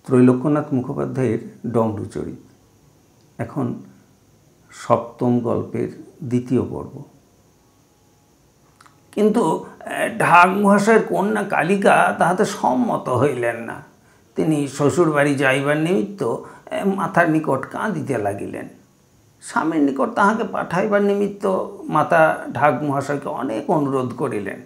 ত্রৈলোক্যনাথ মুখোপাধ্যায়ের ডমরুচরিত। এখন সপ্তম গল্পের দ্বিতীয় পর্ব। কিন্তু ঢাক মহাশয়ের কন্যা কালিকা তাহাতে সম্মত হইলেন না। তিনি শ্বশুরবাড়ি যাইবার নিমিত্ত মাতার নিকট কাঁদিতে লাগিলেন। স্বামীর নিকট তাহাকে পাঠাইবার নিমিত্ত মাতা ঢাক মহাশয়কে অনেক অনুরোধ করিলেন,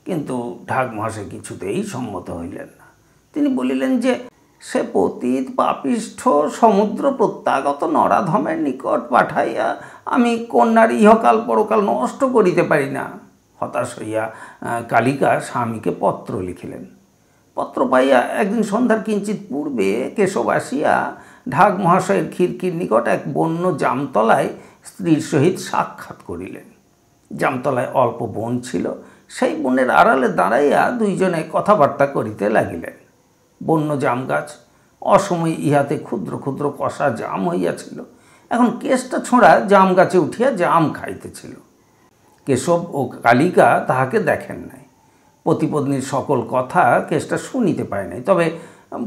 কিন্তু ঢাক মহাশয় কিছুতেই সম্মত হইলেন না। তিনি বলিলেন যে সে পতিত পাপিষ্ঠ সমুদ্র প্রত্যাগত নরাধমের নিকট পাঠাইয়া আমি কন্যার ইহকাল পরকাল নষ্ট করিতে পারি না। হতাশ হইয়া কালিকা স্বামীকে পত্র লিখিলেন। পত্র পাইয়া একদিন সন্ধ্যার কিঞ্চিত পূর্বে কেশব আসিয়া ঢাক মহাশয়ের খিড়কির নিকট এক বন্য জামতলায় স্ত্রীর সহিত সাক্ষাৎ করিলেন। জামতলায় অল্প বন ছিল, সেই বনের আড়ালে দাঁড়াইয়া দুইজনে কথাবার্তা করিতে লাগিলেন। বন্য জাম গাছ, অসময়ে ইহাতে ক্ষুদ্র ক্ষুদ্র কষা জাম হইয়াছিল। এখন কেষ্টা ছোঁড়া জাম গাছে উঠিয়া জাম খাইতেছিল। কেশব ও কালিকা তাহাকে দেখেন নাই। পতিপত্নীর সকল কথা কেষ্টা শুনিতে পায় নাই, তবে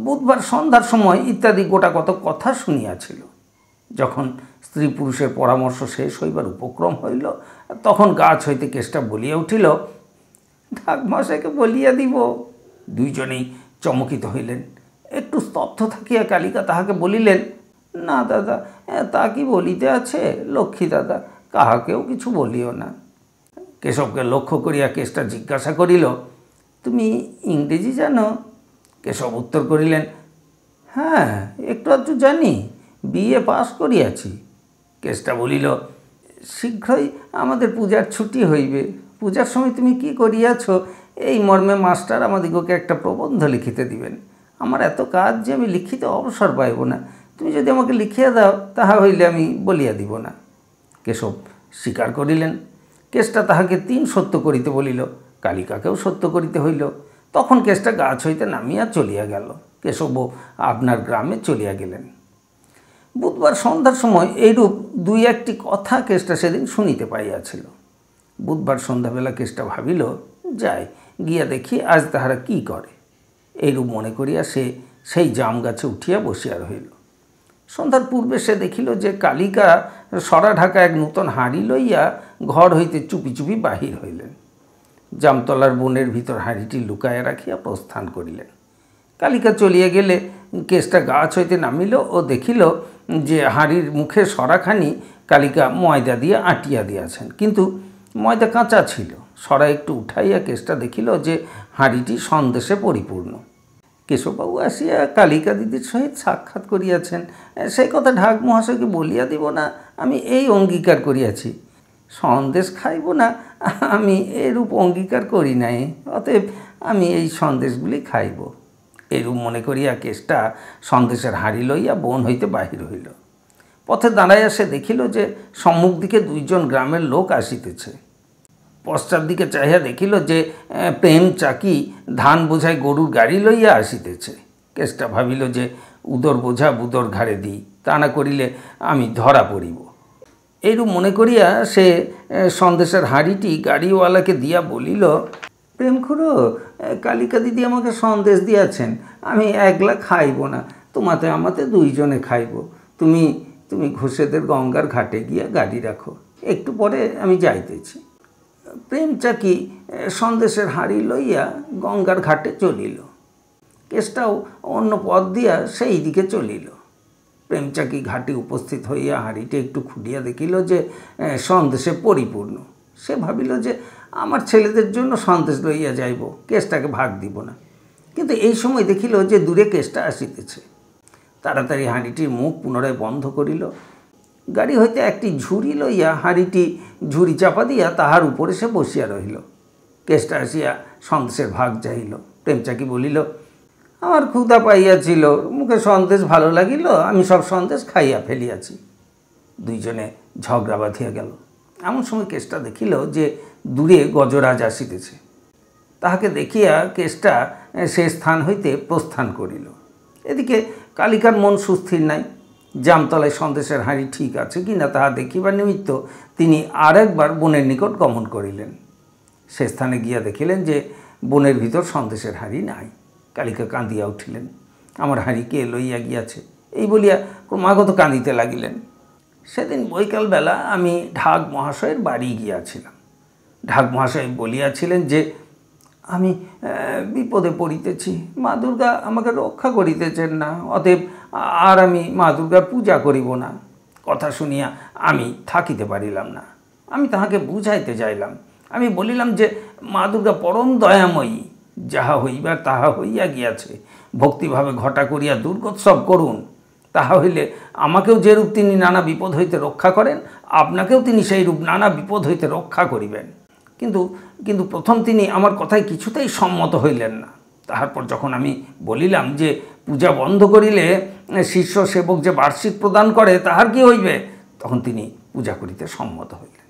বুধবার সন্ধ্যার সময় ইত্যাদি গোটা কত কথা শুনিয়াছিল। যখন স্ত্রী পুরুষের পরামর্শ শেষ হইবার উপক্রম হইল, তখন গাছ হইতে কেষ্টা বলিয়া উঠিল, ঢাক মশাইকে বলিয়া দিব। দুইজনেই চমকিত হইলেন। একটু স্তব্ধ থাকিয়া কালিকা তাহাকে বলিলেন, না দাদা, তা কি বলিতে আছে? লক্ষ্মী দাদা, কাহাকেও কিছু বলিও না। কেশবকে লক্ষ্য করিয়া কেষ্টা জিজ্ঞাসা করিল, তুমি ইংরেজি জানো? কেশব উত্তর করিলেন, হ্যাঁ, একটু আধটু জানি, বিএ পাস করিয়াছি। কেষ্টা বলিল, শীঘ্রই আমাদের পূজার ছুটি হইবে। পূজার সময় তুমি কি করিয়াছ, এই মর্মে মাস্টার আমাদিগকে একটা প্রবন্ধ লিখিতে দিবেন। আমার এত কাজ যে আমি লিখিতে অবসর পাইব না। তুমি যদি আমাকে লিখিয়া দাও, তাহা হইলে আমি বলিয়া দিব না। কেশব স্বীকার করিলেন। কেষ্টা তাহাকে 3 সত্য করিতে বলিল। কালিকাকেও সত্য করিতে হইল। তখন কেষ্টা গাছ হইতে নামিয়া চলিয়া গেল। কেশবও আপনার গ্রামে চলিয়া গেলেন। বুধবার সন্ধ্যার সময় এইরূপ 2-1টি কথা কেষ্টা সেদিন শুনিতে পাইয়াছিল। বুধবার সন্ধ্যাবেলা কেষ্টা ভাবিল, যাই গিয়া দেখি আজ তাহারা কি করে। এইরূপ মনে করিয়া সে সেই জাম গাছে উঠিয়া বসিয়া রহিল। সন্ধ্যার পূর্বে সে দেখিল যে কালিকা সরা ঢাকা এক নূতন হাঁড়ি লইয়া ঘর হইতে চুপি চুপি বাহির হইলেন। জামতলার বনের ভিতর হাঁড়িটি লুকাইয়া রাখিয়া প্রস্থান করিলেন। কালিকা চলিয়া গেলে কেষ্টা গাছ হইতে নামিল ও দেখিল যে হাঁড়ির মুখে সরাখানি কালিকা ময়দা দিয়ে আটিয়া দিয়াছেন, কিন্তু ময়দা কাঁচা ছিল। সরা একটু উঠাইয়া কেষ্টা দেখিল যে হাঁড়িটি সন্দেশে পরিপূর্ণ। কেশববাবু আসিয়া কালিকা দিদির সহিত সাক্ষাৎ করিয়াছেন, সেই কথা ঢাক মহাশয়কে বলিয়া দিব না, আমি এই অঙ্গীকার করিয়াছি। সন্দেশ খাইব না, আমি এরূপ অঙ্গীকার করি নাই, অতএব আমি এই সন্দেশগুলি খাইব। এরূপ মনে করিয়া কেষ্টা সন্দেশের হাঁড়ি লইয়া বন হইতে বাহির হইল। পথে দাঁড়াইয়া সে দেখিল যে সম্মুখ দিকে 2 জন গ্রামের লোক আসিতেছে। পশ্চাৎ দিকে চাহিয়া দেখিল যে প্রেম চাকি ধান বোঝাই গরুর গাড়ি লইয়া আসিতেছে। কেষ্টা ভাবিল যে উদর বোঝা বুদর ঘাড়ে দিই, তা না করিলে আমি ধরা পড়িব। এইরূপ মনে করিয়া সে সন্দেশের হাঁড়িটি গাড়িওয়ালাকে দিয়া বলিল, প্রেম খুড়ো, কালিকা দিদি আমাকে সন্দেশ দিয়াছেন, আমি একলা খাইব না, তোমাতে আমাতে 2 জনে খাইব। তুমি ঘোষেদের গঙ্গার ঘাটে গিয়া গাড়ি রাখো, একটু পরে আমি যাইতেছি। প্রেম চাকি সন্দেশের হাঁড়ি লইয়া গঙ্গার ঘাটে চলিল। কেষ্টাও অন্য পথ দিয়া সেই দিকে চলিল। প্রেমচাকি ঘাটে উপস্থিত হইয়া হাঁড়িটি একটু খুঁটিয়া দেখিল যে সন্দেশে পরিপূর্ণ। সে ভাবিল যে আমার ছেলেদের জন্য সন্দেশ লইয়া যাইব, কেষ্টাকে ভাগ দিব না। কিন্তু এই সময় দেখিল যে দূরে কেষ্টা আসিতেছে। তাড়াতাড়ি হাঁড়িটির মুখ পুনরায় বন্ধ করিল। গাড়ি হইতে একটি ঝুড়ি লইয়া হাঁড়িটি ঝুড়ি চাপা দিয়া তাহার উপরে সে বসিয়া রহিল। কেষ্টা আসিয়া সন্দেশের ভাগ চাহিল। প্রেমচাকি বলিল, আমার ক্ষুধা পাইয়াছিল, মুখে সন্দেশ ভালো লাগিল, আমি সব সন্দেশ খাইয়া ফেলিয়াছি। 2 জনে ঝগড়া বাঁধিয়া গেল। এমন সময় কেষ্টা দেখিল যে দূরে গজরাজ আসিতেছে। তাহাকে দেখিয়া কেষ্টা সে স্থান হইতে প্রস্থান করিল। এদিকে কালিকার মন সুস্থির নাই। জামতলায় সন্দেশের হাঁড়ি ঠিক আছে কিনা তাহা দেখিবার নিমিত্ত তিনি আরেকবার বনের নিকট গমন করিলেন। সে স্থানে গিয়া দেখিলেন যে বনের ভিতর সন্দেশের হাঁড়ি নাই। কালিকা কাঁদিয়া উঠিলেন। আমার হাঁড়ি কে লইয়া গিয়াছে, এই বলিয়া ক্রমাগত কাঁদিতে লাগিলেন। সেদিন বৈকালবেলা আমি ঢাক মহাশয়ের বাড়ি গিয়াছিলাম। ঢাক মহাশয় বলিয়াছিলেন যে আমি বিপদে পড়িতেছি, মা দুর্গা আমাকে রক্ষা করিতেছেন না, অতএব আর আমি মা দুর্গার পূজা করিব না। কথা শুনিয়া আমি থাকিতে পারিলাম না। আমি তাহাকে বুঝাইতে যাইলাম। আমি বলিলাম যে মা দুর্গা পরম দয়াময়ী, যাহা হইবার তাহা হইয়া গিয়াছে, ভক্তিভাবে ঘটা করিয়া দুর্গোৎসব করুন। তাহা হইলে আমাকেও যেরূপ তিনি নানা বিপদ হইতে রক্ষা করেন, আপনাকেও তিনি সেই রূপ নানা বিপদ হইতে রক্ষা করিবেন। কিন্তু প্রথম তিনি আমার কথায় কিছুতেই সম্মত হইলেন না। তারপর যখন আমি বলিলাম যে পূজা বন্ধ করিলে শিষ্য সেবক যে বার্ষিক প্রদান করে তাহার কি হইবে, তখন তিনি পূজা করিতে সম্মত হইলেন।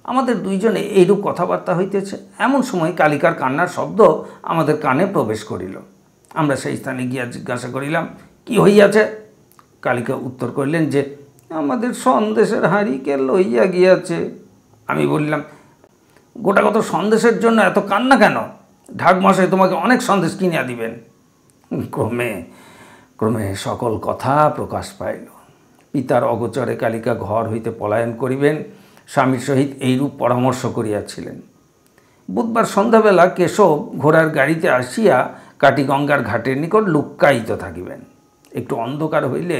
আমাদের দুইজনে এইরূপ কথাবার্তা হইতেছে, এমন সময় কালিকার কান্নার শব্দ আমাদের কানে প্রবেশ করিল। আমরা সেই স্থানে গিয়া জিজ্ঞাসা করিলাম, কি হইয়াছে? কালিকা উত্তর করিলেন যে আমাদের সন্দেশের হাঁড়িকে লইয়া গিয়াছে। আমি বললাম, গোটাগত সন্দেশের জন্য এত কান্না কেন? ঢাক মশাই তোমাকে অনেক সন্দেশ কিনিয়া দিবেন। ক্রমে ক্রমে সকল কথা প্রকাশ পাইল। পিতার অগোচরে কালিকা ঘর হইতে পলায়ন করিবেন, স্বামীর সহিত এইরূপ পরামর্শ করিয়াছিলেন। বুধবার সন্ধ্যাবেলা কেশব ঘোড়ার গাড়িতে আসিয়া কাটিগঙ্গার ঘাটের নিকট লুক্কায়িত থাকিবেন। একটু অন্ধকার হইলে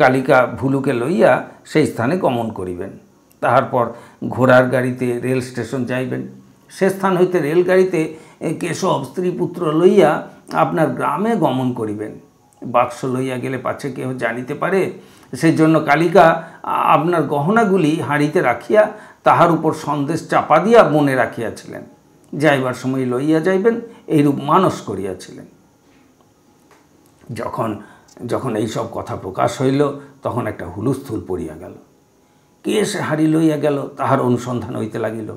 কালিকা ভুলুকে লইয়া সেই স্থানে গমন করিবেন। তাহার ঘোড়ার গাড়িতে রেল স্টেশন যাইবেন। সে স্থান হইতে রেলগাড়িতে কেশব স্ত্রীপুত্র লইয়া আপনার গ্রামে গমন করিবেন। বাক্স লইয়া গেলে পাছে কেহ জানিতে পারে, সেই জন্য কালিকা আপনার গহনাগুলি হাঁড়িতে রাখিয়া তাহার উপর সন্দেশ চাপা দিয়া বনে রাখিয়াছিলেন। যাইবার সময় লইয়া যাইবেন, এইরূপ মানস করিয়াছিলেন। যখন এইসব কথা প্রকাশ হইল, তখন একটা হুলস্থুল পড়িয়া গেল। কে সে হাঁড়ি লইয়া গেল তাহার অনুসন্ধান হইতে লাগিল।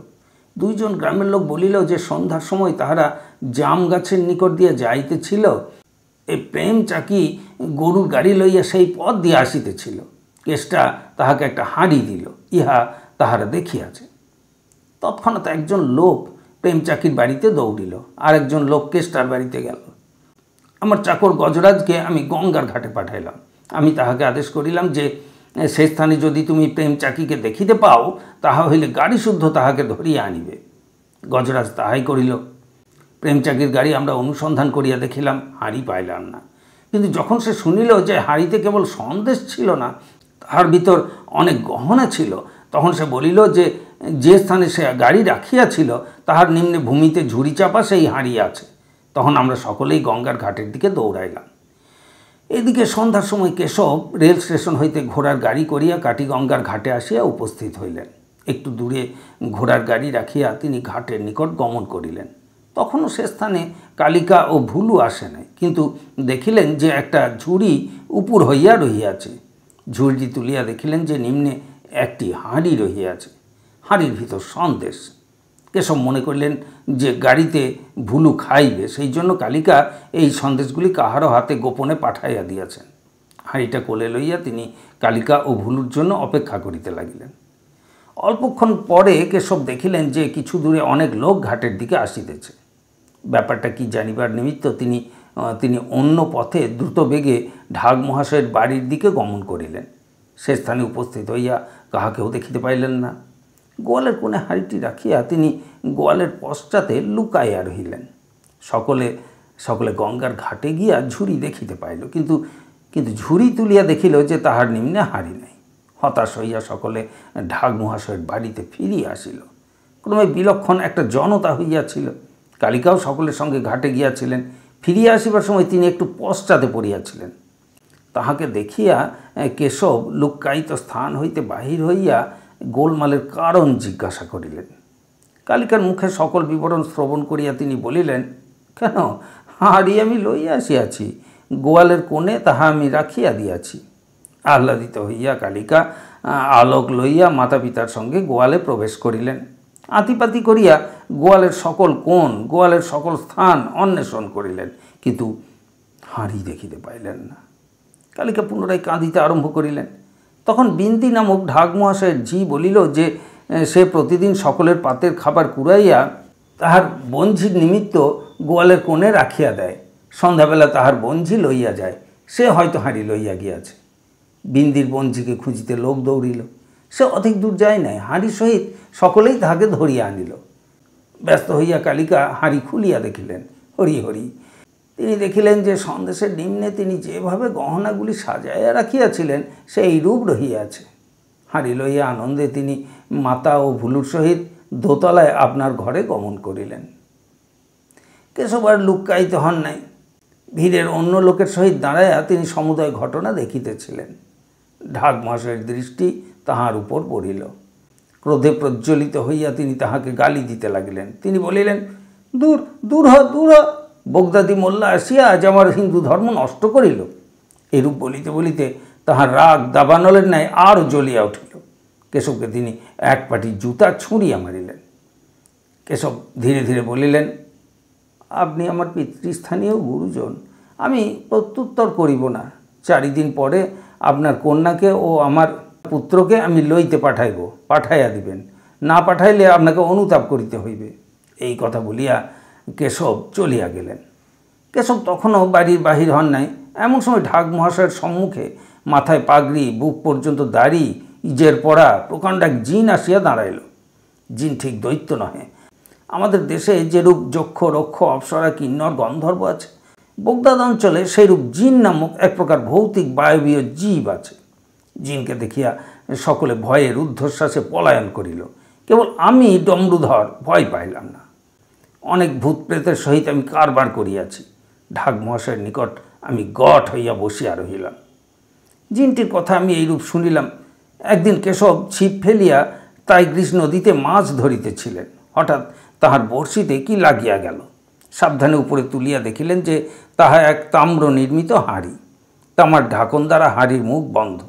দুইজন গ্রামের লোক বলিল যে সন্ধ্যার সময় তাহারা জাম গাছের নিকট দিয়ে যাইতেছিল, এই প্রেম চাকি গরুর গাড়ি লইয়া সেই পথ দিয়ে আসিতেছিল। কেষ্টা তাহাকে একটা হাঁড়ি দিল, ইহা তাহারা দেখিয়াছে। তৎক্ষণাৎ একজন লোক প্রেম চাকির বাড়িতে দৌড়িল, আর একজন লোক কেষ্টার বাড়িতে গেল। আমার চাকর গজরাজকে আমি গঙ্গার ঘাটে পাঠাইলাম। আমি তাহাকে আদেশ করিলাম যে সেই স্থানে যদি তুমি প্রেম চাকিকে দেখিতে পাও, তাহা হইলে গাড়ি শুদ্ধ তাহাকে ধরিয়া আনিবে। গজরাজ তাহাই করিল। প্রেম চাকির গাড়ি আমরা অনুসন্ধান করিয়া দেখিলাম, হাঁড়ি পাইলাম না। কিন্তু যখন সে শুনিল যে হাঁড়িতে কেবল সন্দেশ ছিল না, তাহার ভিতর অনেক গহনা ছিল, তখন সে বলিল যে স্থানে সে গাড়ি রাখিয়াছিল তাহার নিম্নে ভূমিতে ঝুড়ি চাপা সেই হাঁড়ি আছে। তখন আমরা সকলেই গঙ্গার ঘাটের দিকে দৌড়াইলাম। এদিকে সন্ধ্যার সময় কেশব রেল স্টেশন হইতে ঘোড়ার গাড়ি করিয়া কাটিগঙ্গার ঘাটে আসিয়া উপস্থিত হইলেন। একটু দূরে ঘোড়ার গাড়ি রাখিয়া তিনি ঘাটের নিকট গমন করিলেন। তখনও সে স্থানে কালিকা ও ভুলু আসে নাই, কিন্তু দেখিলেন যে একটা ঝুড়ি উপর হইয়া রহিয়াছে। ঝুড়িটি তুলিয়া দেখিলেন যে নিম্নে একটি হাঁড়ি রহিয়াছে, হাঁড়ির ভিতর সন্দেশ। কেশব মনে করলেন যে গাড়িতে ভুলু খাইবে, সেই জন্য কালিকা এই সন্দেশগুলি কাহারও হাতে গোপনে পাঠাইয়া দিয়াছেন। হাঁড়িটা কোলে লইয়া তিনি কালিকা ও ভুলুর জন্য অপেক্ষা করিতে লাগিলেন। অল্পক্ষণ পরে কেশব দেখিলেন যে কিছু দূরে অনেক লোক ঘাটের দিকে আসিতেছে। ব্যাপারটা কি জানিবার নিমিত্ত তিনি অন্য পথে দ্রুত বেগে ঢাক মহাশয়ের বাড়ির দিকে গমন করিলেন। সে স্থানে উপস্থিত হইয়া কাহাকেও দেখিতে পাইলেন না। গোয়ালের কোণে হাঁড়িটি রাখিয়া তিনি গোয়ালের পশ্চাতে লুকাইয়া রহিলেন। সকলে গঙ্গার ঘাটে গিয়া ঝুড়ি দেখিতে পাইল, কিন্তু ঝুড়ি তুলিয়া দেখিল যে তাহার নিম্নে হাঁড়ি নাই। হতাশ হইয়া সকলে ঢাক মহাশয়ের বাড়িতে ফিরিয়া আসিল। ক্রমে বিলক্ষণ একটা জনতা হইয়াছিল। কালিকাও সকলের সঙ্গে ঘাটে গিয়াছিলেন। ফিরিয়া আসিবার সময় তিনি একটু পশ্চাতে পড়িয়াছিলেন। তাহাকে দেখিয়া কেশব লুক্কায়িত স্থান হইতে বাহির হইয়া গোলমালের কারণ জিজ্ঞাসা করিলেন। কালিকার মুখে সকল বিবরণ শ্রবণ করিয়া তিনি বলিলেন, কেন, হাঁড়ি আমি লইয়া আসিয়াছি, গোয়ালের কোণে তাহা আমি রাখিয়া দিয়াছি। আহ্লাদিত হইয়া কালিকা আলোক লইয়া মাতা পিতার সঙ্গে গোয়ালে প্রবেশ করিলেন। আতিপাতি করিয়া গোয়ালের সকল কোণ, গোয়ালের সকল স্থান অন্বেষণ করিলেন, কিন্তু হাঁড়ি দেখিতে পাইলেন না। কালিকা পুনরায় কাঁদিতে আরম্ভ করিলেন। তখন বিন্দি নামক ঢাক মহাশয়ের ঝি বলিল যে সে প্রতিদিন সকলের পাতের খাবার কুড়াইয়া তাহার বঞ্ঝির নিমিত্ত গোয়ালের কোণে রাখিয়া দেয়। সন্ধ্যাবেলা তাহার বঞ্ঝি লইয়া যায়, সে হয়তো হাঁড়ি লইয়া গিয়াছে। বিন্দির বঞ্ঝিকে খুঁজিতে লোক দৌড়িল। সে অধিক দূর যায় নাই, হাঁড়ির সহিত সকলেই তাহাকে ধরিয়া আনিল। ব্যস্ত হইয়া কালিকা হাঁড়ি খুলিয়া দেখিলেন। হরি হরি, তিনি দেখিলেন যে সন্দেশের নিম্নে তিনি যেভাবে গহনাগুলি সাজাইয়া রাখিয়াছিলেন সেই রূপ রহিয়াছে। হাঁড়ি লইয়া আনন্দে তিনি মাতা ও ভুলুর সহিত দোতলায় আপনার ঘরে গমন করিলেন। কেশব আর লুক্কায়িত হন নাই। ভিড়ের অন্য লোকের সহিত দাঁড়াইয়া তিনি সমুদয় ঘটনা দেখিতেছিলেন। ঢাক মহাশয়ের দৃষ্টি তাহার উপর পড়িল। ক্রোধে প্রজ্বলিত হইয়া তিনি তাহাকে গালি দিতে লাগিলেন। তিনি বলিলেন, দূর দূর হ, দূর হ, বগদাদি মোল্লা আসিয়া আজ আমার হিন্দু ধর্ম নষ্ট করিল। এরূপ বলিতে বলিতে তাহার রাগ দাবানলের ন্যায় আরও জ্বলিয়া উঠিল। কেশবকে তিনি এক পাটি জুতা ছুঁড়িয়া মারিলেন। কেশব ধীরে ধীরে বলিলেন, আপনি আমার পিতৃস্থানীয় গুরুজন, আমি প্রত্যুত্তর করিব না। 4 দিন পরে আপনার কন্যাকে ও আমার পুত্রকে আমি লইতে পাঠাইয়া দিবেন, না পাঠাইলে আপনাকে অনুতাপ করিতে হইবে। এই কথা বলিয়া কেশব চলিয়া গেলেন। কেশব তখনও বাড়ির বাহির হন নাই। এমন সময় ঢাক মহাশয়ের সম্মুখে মাথায় পাগড়ি, বুক পর্যন্ত দাড়ি, ইজের পড়া প্রকাণ্ড এক জিন আসিয়া দাঁড়াইল। জিন ঠিক দৈত্য নহে। আমাদের দেশে যেরূপ যক্ষ, রক্ষ, অপ্সরা, কিন্নর, গন্ধর্ব আছে, বগদাদ অঞ্চলে সেইরূপ জিন নামক এক প্রকার ভৌতিক বায়বীয় জীব আছে। জিনকে দেখিয়া সকলে ভয়ে রুদ্ধশ্বাসে পলায়ন করিল। কেবল আমি ডমরুধর ভয় পাইলাম না। অনেক ভূত প্রেতের সহিত আমি কারবার করিয়াছি। ঢাক মহাশয়ের নিকট আমি গট হইয়া বসিয়া রহিলাম। জিনটির কথা আমি এইরূপ শুনিলাম। একদিন কেশব ছিপ ফেলিয়া টাইগ্রিস নদীতে মাছ ধরিতেছিলেন। হঠাৎ তাহার বড়শিতে কি লাগিয়া গেল। সাবধানে উপরে তুলিয়া দেখিলেন যে তাহা এক তাম্র নির্মিত হাঁড়ি। তামার ঢাকন দ্বারা হাঁড়ির মুখ বন্ধ।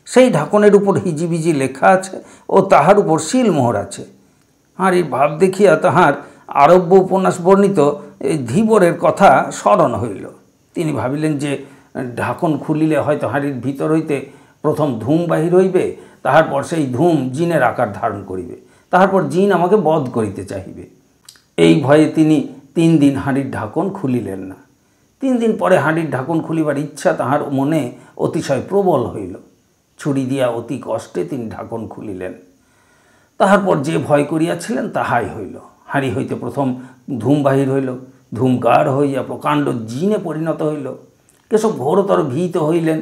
সেই ঢাকনের উপর হিজিবিজি লেখা আছে ও তাহার উপর শিলমোহর আছে। হাঁড়ির ভাব দেখিয়া তাহার আরব্য উপন্যাস বর্ণিত ধীবরের কথা স্মরণ হইল। তিনি ভাবিলেন যে ঢাকন খুলিলে হয়তো হাঁড়ির ভিতর হইতে প্রথম ধূম বাহির হইবে, তাহার পর সেই ধূম জিনের আকার ধারণ করিবে, তাহার পর জিন আমাকে বধ করিতে চাহিবে। এই ভয়ে তিনি 3 দিন হাঁড়ির ঢাকন খুলিলেন না। 3 দিন পরে হাঁড়ির ঢাকন খুলিবার ইচ্ছা তাহার মনে অতিশয় প্রবল হইল। ছুরি দিয়া অতি কষ্টে তিনি ঢাকন খুলিলেন। তাহার পর যে ভয় করিয়াছিলেন তাহাই হইল। হাঁড়ি হইতে প্রথম ধূম বাহির হইল। ধূম গাঢ় হইয়া প্রকাণ্ড জিনে পরিণত হইল। কেশব ঘোরতর ভীত হইলেন।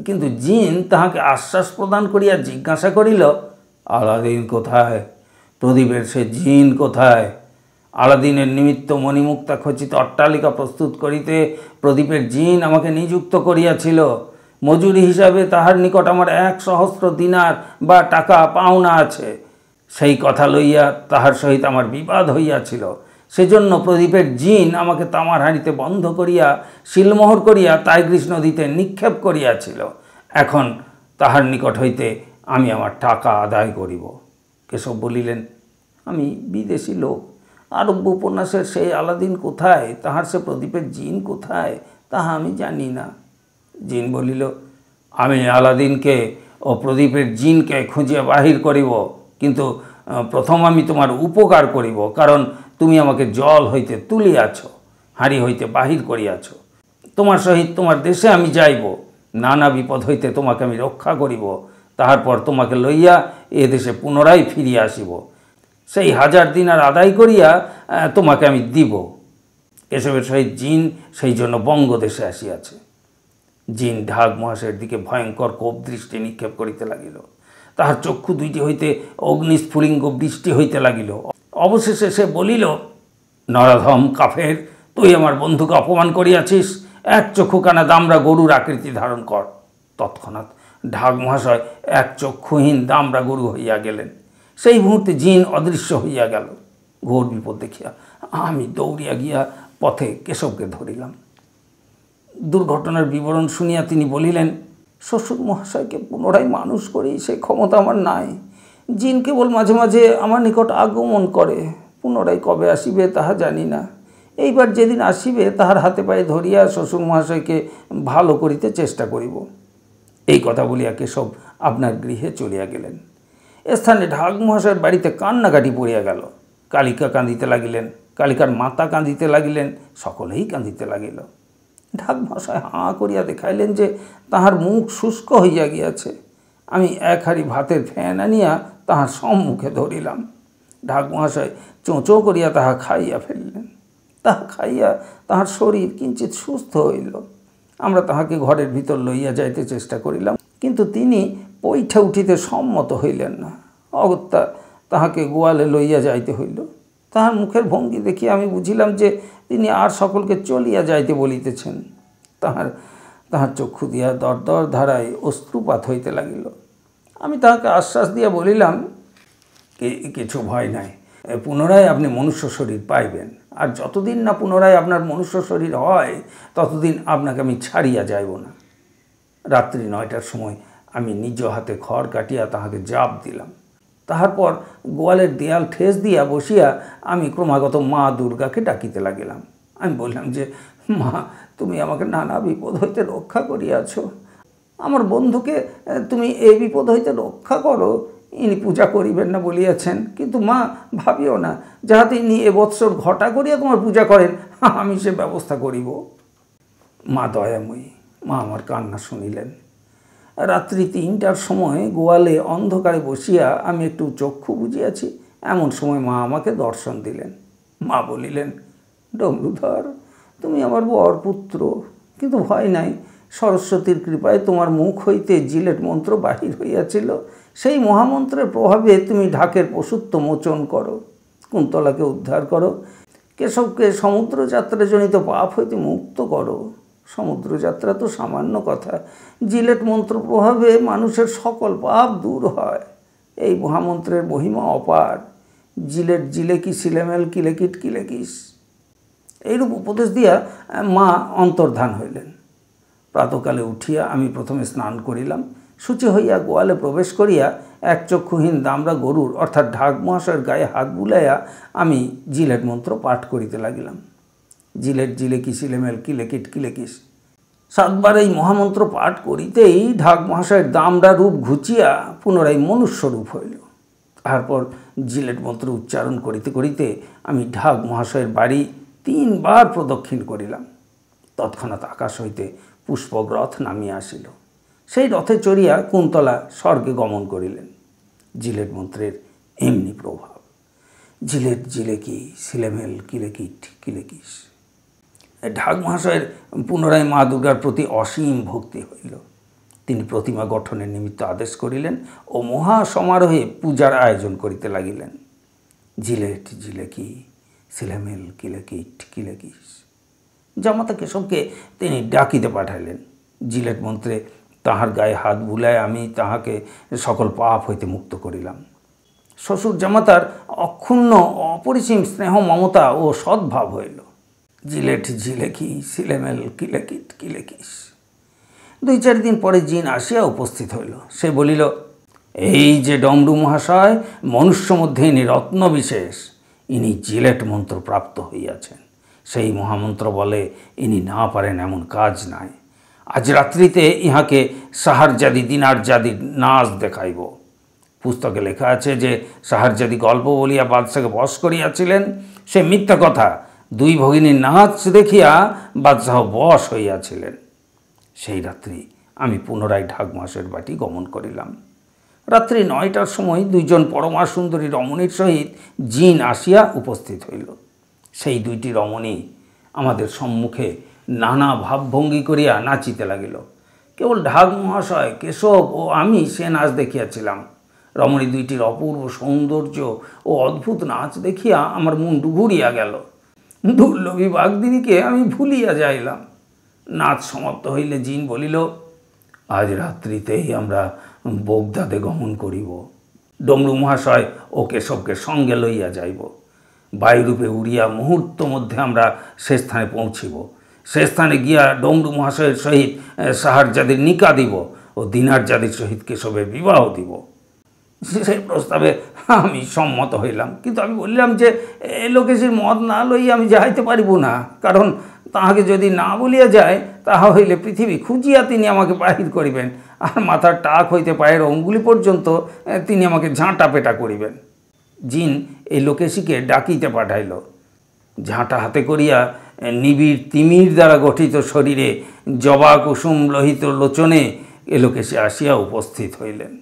কিন্তু জিন তাহাকে আশ্বাস প্রদান করিয়া জিজ্ঞাসা করিল, আলাদিন কোথায়? প্রদীপের সে জিন কোথায়? আলাদিনের নিমিত্ত মণিমুক্তা খচিত অট্টালিকা প্রস্তুত করিতে প্রদীপের জিন আমাকে নিযুক্ত করিয়াছিল। মজুরি হিসাবে তাহার নিকট আমার 1,000 দিনার বা টাকা পাওনা আছে। সেই কথা লইয়া তাহার সহিত আমার বিবাদ হইয়াছিল। সেজন্য প্রদীপের জিন আমাকে তামার হাঁড়িতে বন্ধ করিয়া শিলমোহর করিয়া টাইগ্রিস নদীতে নিক্ষেপ করিয়াছিল। এখন তাহার নিকট হইতে আমি আমার টাকা আদায় করিব। কেশব বলিলেন, আমি বিদেশি লোক। আরব্য উপন্যাসের সেই আলাদিন কোথায়, তাহার সে প্রদীপের জিন কোথায়, তাহা আমি জানি না। জিন বলিল, আমি আলাদিনকে ও প্রদীপের জিনকে খুঁজিয়া বাহির করিব, কিন্তু প্রথম আমি তোমার উপকার করিব, কারণ তুমি আমাকে জল হইতে তুলিয়াছ, হাঁড়ি হইতে বাহির করিয়াছ। তোমার সহিত তোমার দেশে আমি যাইব, নানা বিপদ হইতে তোমাকে আমি রক্ষা করিব, তাহার পর তোমাকে লইয়া এ দেশে পুনরায় ফিরিয়া আসিব। সেই 1000 দিনার আদায় করিয়া তোমাকে আমি দিব। এসবের সহিত জিন সেই জন্য বঙ্গদেশে আসিয়াছে। জিন ঢাক মহাশয়ের দিকে ভয়ঙ্কর কোপ দৃষ্টি নিক্ষেপ করিতে লাগিল। তাহার চক্ষু 2টি হইতে অগ্নিস্ফুলিঙ্গ বৃষ্টি হইতে লাগিল। অবশেষে সে বলিল, নরাধম কাফের, তুই আমার বন্ধুকে অপমান করিয়াছিস। এক চক্ষুখানা দামড়া গরুর আকৃতি ধারণ কর। তৎক্ষণাৎ ঢাক মহাশয় এক চক্ষুহীন দামড়া গরু হইয়া গেলেন। সেই মুহূর্তে জিন অদৃশ্য হইয়া গেল। ঘোর বিপদ দেখিয়া আমি দৌড়িয়া গিয়া পথে কেশবকে ধরিলাম। দুর্ঘটনার বিবরণ শুনিয়া তিনি বলিলেন, শ্বশুর মহাশয়কে পুনরায় মানুষ করি সে ক্ষমতা আমার নাই। জিন কেবল মাঝে মাঝে আমার নিকট আগমন করে, পুনরায় কবে আসিবে তাহা জানি না। এইবার যেদিন আসিবে তাহার হাতে পায়ে ধরিয়া শ্বশুর মহাশয়কে ভালো করিতে চেষ্টা করিব। এই কথা বলিয়া কেশব আপনার গৃহে চলিয়া গেলেন। এ স্থানে ঢাক মহাশয়ের বাড়িতে কান্নাকাটি পড়িয়া গেল। কালিকা কাঁদিতে লাগিলেন। কালিকার মাতা কাঁদিতে লাগিলেন, সকলেই কাঁদিতে লাগিল। ঢাক মশায় হাঁ করিয়া দেখাইলেন যে তাহার মুখ শুষ্ক হইয়া গিয়াছে। আমি এক হাঁড়ি ভাতের ফ্যান আনিয়া তাহার সম্মুখে ধরিলাম। ঢাক মহাশয় চোঁচো করিয়া তাহা খাইয়া ফেলিলেন। তাহা খাইয়া তাহার শরীর কিঞ্চিৎ সুস্থ হইল। আমরা তাহাকে ঘরের ভিতর লইয়া যাইতে চেষ্টা করিলাম, কিন্তু তিনি পৈঠা উঠিতে সম্মত হইলেন না। অগত্যা তাহাকে গোয়ালে লইয়া যাইতে হইল। তাহার মুখের ভঙ্গি দেখিয়া আমি বুঝিলাম যে তিনি আর সকলকে চলিয়া যাইতে বলিতেছেন। তাহার চক্ষু দিয়া দরদর ধারায় অশ্রুপাত হইতে লাগিল। আমি তাহাকে আশ্বাস দিয়া বলিলাম, কিছু ভয় নাই, পুনরায় আপনি মনুষ্য শরীর পাইবেন। আর যতদিন না পুনরায় আপনার মনুষ্য শরীর হয় ততদিন আপনাকে আমি ছাড়িয়া যাইব না। রাত্রি 9টার সময় আমি নিজ হাতে খড় কাটিয়া তাহাকে জাপ দিলাম। তাহার পর গোয়ালের দেয়াল ঠেস দিয়া বসিয়া আমি ক্রমাগত মা দুর্গাকে ডাকিতে লাগিলাম। আমি বললাম যে, মা, তুমি আমাকে নানা বিপদ হইতে রক্ষা করিয়াছ। আমার বন্ধুকে তুমি এই বিপদ হইতে রক্ষা করো। ইনি পূজা করিবেন না বলিয়াছেন, কিন্তু মা, ভাবিও না, যাহাতে ইনি এবৎসর ঘটা করিয়া তোমার পূজা করেন, আমি সে ব্যবস্থা করিব। মা দয়াময়ী, মা আমার কান্না শুনিলেন। রাত্রি 3টার সময় গোয়ালে অন্ধকারে বসিয়া আমি একটু চক্ষু বুঝিয়াছি, এমন সময় মা আমাকে দর্শন দিলেন। মা বলিলেন, ডমরুধর, তুমি আমার বরপুত্র, কিন্তু ভয় নাই, সরস্বতীর কৃপায় তোমার মুখ হইতে জিলেট মন্ত্র বাহির হইয়াছিল। সেই মহামন্ত্রের প্রভাবে তুমি ঢাকের পশুত্ব মোচন করো, কুন্তলাকে উদ্ধার করো, কেশবকে সমুদ্রযাত্রাজনিত পাপ হইতে মুক্ত করো। সমুদ্রযাত্রা তো সামান্য কথা, জিলেট মন্ত্র প্রভাবে মানুষের সকল পাপ দূর হয়। এই মহামন্ত্রের মহিমা অপার। জিলেট জিলেকি সিলেমেল কিলেকিট কিলেকিস। এইরূপ উপদেশ দিয়া মা অন্তর্ধান হইলেন। প্রাতকালে উঠিয়া আমি প্রথমে স্নান করিলাম। শুচি হইয়া গোয়ালে প্রবেশ করিয়া এক চক্ষুহীন দামরা গরুর অর্থাৎ ঢাক মহাশয়ের গায়ে হাত বুলাইয়া আমি জিলেট মন্ত্র পাঠ করিতে লাগিলাম। জিলেট জিলেকি সিলেমেল কিলেকিট কিলেকিস। 7 বার এই মহামন্ত্র পাঠ করিতেই ঢাক মহাশয়ের দামরা রূপ ঘুচিয়া পুনরায় মনুষ্য রূপ হইল। তারপর জিলেট মন্ত্র উচ্চারণ করিতে করিতে আমি ঢাক মহাশয়ের বাড়ি 3 বার প্রদক্ষিণ করিলাম। তৎক্ষণাৎ আকাশ হইতে পুষ্পক রথ নামিয়া আসিল। সেই রথে চড়িয়া কুন্তলা স্বর্গে গমন করিলেন। জিলেট মন্ত্রের এমনি প্রভাব। জিলেট জিলেকি সিলেমেল কিলেকিট কিলেকিস। ঢাক মহাশয়ের পুনরায় মা দুর্গার প্রতি অসীম ভক্তি হইল। তিনি প্রতিমা গঠনের নিমিত্ত আদেশ করিলেন ও মহা সমারোহে পূজার আয়োজন করিতে লাগিলেন। জিলেট জিলেকি সিলেমেল কিলেকিট কিলেকিস। জামাতা কেশবকে তিনি ডাকিতে পাঠাইলেন। জিলেট মন্ত্রে তাহার গায়ে হাত বুলায় আমি তাহাকে সকল পাপ হইতে মুক্ত করিলাম। শ্বশুর জামাতার অক্ষুণ্ণ অপরিসীম স্নেহ মমতা ও সদ্ভাব হইল। জিলেট জিলেকি সিলেমেল কিলেকিট কিলেকিস। 2-4 দিন পরে জিন আসিয়া উপস্থিত হইল। সে বলিল, এই যে ডমরু মহাশয়, মনুষ্য মধ্যে ইনি রত্ন বিশেষ, ইনি জিলেট মন্ত্র প্রাপ্ত হইয়াছেন। সেই মহামন্ত্র বলে ইনি না পারেন এমন কাজ নাই। আজ রাত্রিতে ইহাকে সাহারজাদি দিনারজাদির নাচ দেখাইব। পুস্তকে লেখা আছে যে সাহারজাদি গল্প বলিয়া বাদশাকে বশ করিয়াছিলেন, সে মিথ্যা কথা। 2 ভগিনীর নাচ দেখিয়া বাদশাহ বশ হইয়াছিলেন। সেই রাত্রি আমি পুনরায় ঢাক মহাশয়ের বাটি গমন করিলাম। রাত্রি 9টার সময় 2 জন পরমা সুন্দরী রমণীর সহিত জিন আসিয়া উপস্থিত হইল। সেই 2টি রমণী আমাদের সম্মুখে নানা ভাবভঙ্গি করিয়া নাচিতে লাগিল। কেবল ঢাক মহাশয়, কেশব ও আমি সে নাচ দেখিয়াছিলাম। রমণী 2টির অপূর্ব সৌন্দর্য ও অদ্ভুত নাচ দেখিয়া আমার মুন্ডু ঘুরিয়া গেল। দুর্লভী বাগদিনীকে আমি ভুলিয়া যাইলাম। নাচ সমাপ্ত হইলে জিন বলিল, আজ রাত্রিতেই আমরা বোগদাদে গমন করিব। ডমরু মহাশয় ও কেশবকে সঙ্গে লইয়া যাইব। বায়ুরূপে উড়িয়া মুহূর্ত মধ্যে আমরা সে স্থানে পৌঁছিব। সে স্থানে গিয়া ডমরু মহাশয়ের সহিত সাহারজাদির নিকা দিব ও দিনারজাদির সহিত কেশবের বিবাহ দিব। সেই প্রস্তাবে আমি সম্মত হইলাম, কিন্তু আমি বললাম যে এ লোকেশির মত না লইয়া আমি যাইতে পারিব না, কারণ তাহাকে যদি না বলিয়া যায় তাহা হইলে পৃথিবী খুঁজিয়া তিনি আমাকে বাহির করিবেন, আর মাথার টাক হইতে পায়ের অঙ্গুলি পর্যন্ত তিনি আমাকে ঝাঁটা পেটা করিবেন। জিন এই লোকেশিকে ডাকিতে পাঠাইল। ঝাঁটা হাতে করিয়া নিবিড় তিমির দ্বারা গঠিত শরীরে জবা কুসুম লোহিত লোচনে এলোকেশে আসিয়া উপস্থিত হইলেন।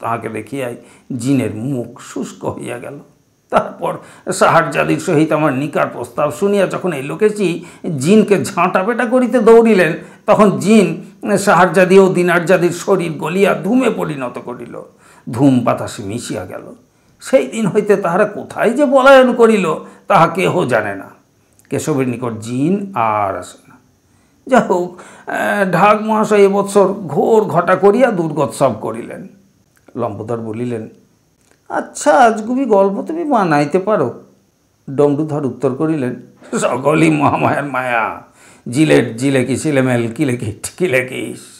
তাহাকে দেখিয়াই জিনের মুখ শুষ্ক হইয়া গেল। তারপর সাহারজাদির সহিত আমার নিকার প্রস্তাব শুনিয়া যখন এলোকেশি জিনকে ঝাঁটা পেটা করিতে দৌড়িলেন, তখন জিন সাহারজাদি ও দিনারজাদির শরীর গলিয়া ধূমে পরিণত করিল। ধূম বাতাসে মিশিয়া গেল। সেই দিন হইতে তাহারা কোথায় যে পলায়ন করিল তাহা কেহ জানে না। কেশবের নিকট জিন আর আসে না। যাই হোক, ঢাক মহাশয় এবৎসর ঘোর ঘটা করিয়া দুর্গোৎসব করিলেন। লম্বোদর বলিলেন, আচ্ছা আজগুবি গল্প তুমি বানাইতে পারো? ডমরুধর উত্তর করিলেন, সকলই মহামায়ার মায়া। জিলেট জিলেকি সিলেমেল কিলেকিট কিলেকিস।